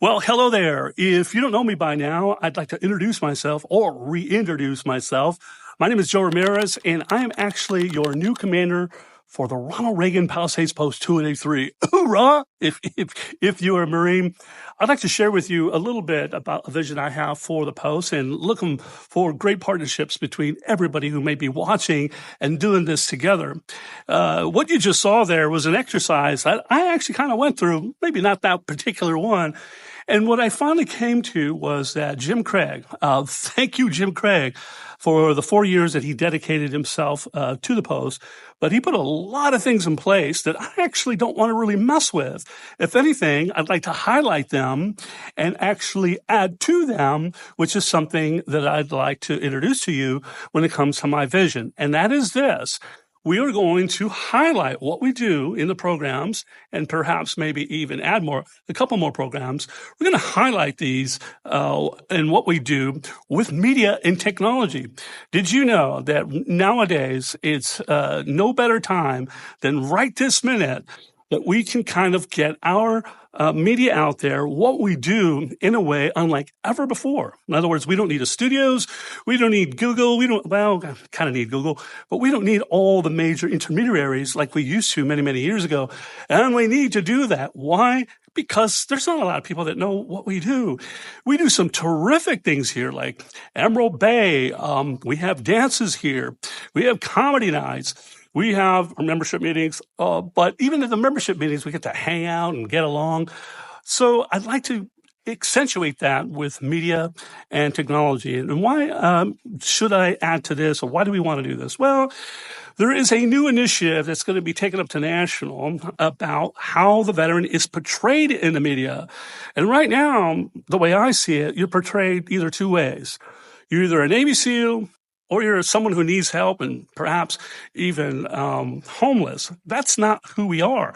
Well, hello there. If you don't know me by now, I'd like to introduce myself or reintroduce myself. My name is Joe Ramirez, and I am actually your new commander for the Ronald Reagan Palisades Post 283. Hoorah! If you are a Marine, I'd like to share with you a little bit about a vision I have for the post and looking for great partnerships between everybody who may be watching and doing this together. What you just saw there was an exercise that I actually kind of went through, maybe not that particular one. And what I finally came to was that Jim Craig, thank you, Jim Craig, for the 4 years that he dedicated himself to the post. But he put a lot of things in place that I actually don't want to really mess with. If anything, I'd like to highlight them and actually add to them, which is something that I'd like to introduce to you when it comes to my vision. And that is this. We are going to highlight what we do in the programs and perhaps maybe even add a couple more programs. We're going to highlight these and what we do with media and technology. Did you know that nowadays it's no better time than right this minute that we can kind of get our media out there, what we do in a way unlike ever before. In other words, we don't need a studios. We don't need Google. Kind of need Google, but we don't need all the major intermediaries like we used to many, many years ago. And we need to do that. Why? Because there's not a lot of people that know what we do. We do some terrific things here, like Emerald Bay. We have dances here. We have comedy nights. We have our membership meetings, but even at the membership meetings, we get to hang out and get along. So I'd like to accentuate that with media and technology. And why should I add to this, or why do we want to do this? Well, there is a new initiative that's going to be taken up to national about how the veteran is portrayed in the media. And right now, the way I see it, you're portrayed either two ways. You're either a Navy SEAL, or you're someone who needs help and perhaps even homeless. That's not who we are.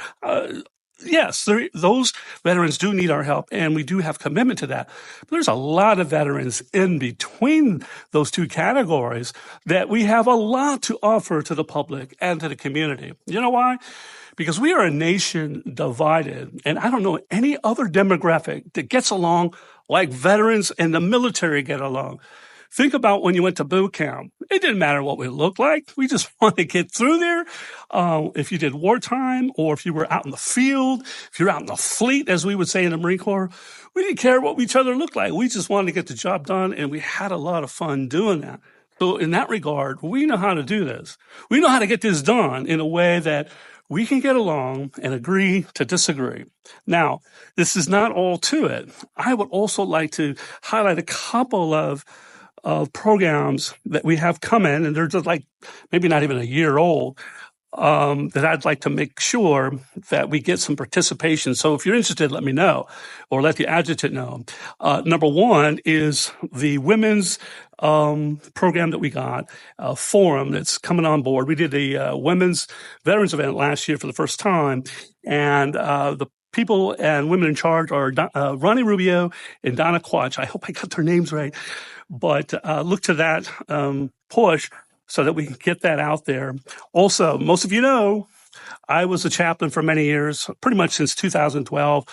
Yes, those veterans do need our help, and we do have commitment to that. But there's a lot of veterans in between those two categories that we have a lot to offer to the public and to the community. You know why? Because we are a nation divided, and I don't know any other demographic that gets along like veterans and the military get along. Think about when you went to boot camp. It didn't matter what we looked like. We just wanted to get through there. If you did wartime, or if you were out in the field, if you're out in the fleet, as we would say in the Marine Corps, we didn't care what each other looked like. We just wanted to get the job done, and we had a lot of fun doing that. So in that regard, we know how to do this. We know how to get this done in a way that we can get along and agree to disagree. Now, this is not all to it. I would also like to highlight a couple of programs that we have come in, and they're just like maybe not even a year old, that I'd like to make sure that we get some participation. So if you're interested, let me know, or let the adjutant know. Number one is the women's program that we got, a forum that's coming on board. We did a women's veterans event last year for the first time, and the people and women in charge are Ronnie Rubio and Donna Quatch. I hope I got their names right. But look to that push so that we can get that out there. Also, most of you know, I was a chaplain for many years, pretty much since 2012.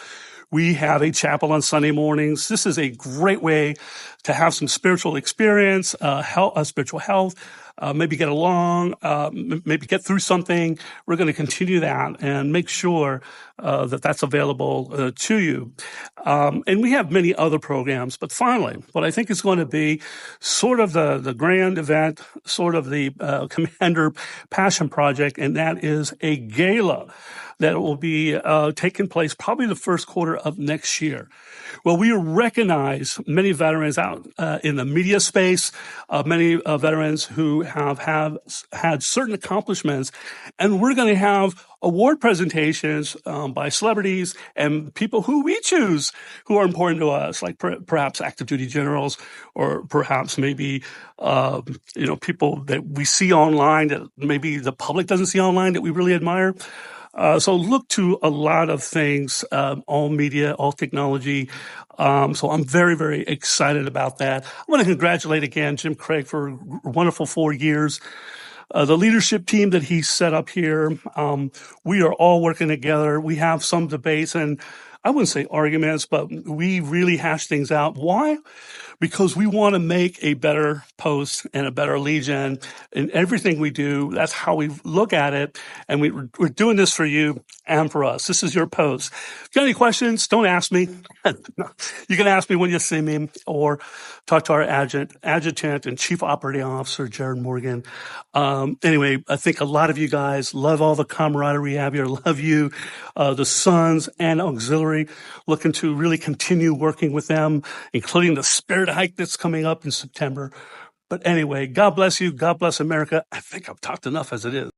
We have a chapel on Sunday mornings. This is a great way to have some spiritual experience, spiritual health, maybe get along, maybe get through something. We're going to continue that and make sure that that's available to you. And we have many other programs. But finally, what I think is going to be sort of the grand event, sort of the Commander Passion Project, and that is a gala that will be taking place probably the first quarter of next year. Well, we recognize many veterans out in the media space, many veterans who have had certain accomplishments, and we're going to have award presentations by celebrities and people who we choose who are important to us, like perhaps active duty generals, or perhaps maybe people that we see online that maybe the public doesn't see online that we really admire. So look to a lot of things, all media, all technology. So I'm very, very excited about that. I want to congratulate again Jim Craig for a wonderful 4 years. The leadership team that he set up here, we are all working together. We have some debates and I wouldn't say arguments, but we really hash things out. Why? Because we want to make a better Post and a better Legion in everything we do. That's how we look at it. And we're doing this for you and for us. This is your Post. If you got any questions, don't ask me. You can ask me when you see me or talk to our adjutant and chief operating officer, Jared Morgan. Anyway, I think a lot of you guys love all the camaraderie we have here. Love you, the Sons and Auxiliary, looking to really continue working with them, including the Spirit Hike that's coming up in September. But anyway, God bless you. God bless America. I think I've talked enough as it is.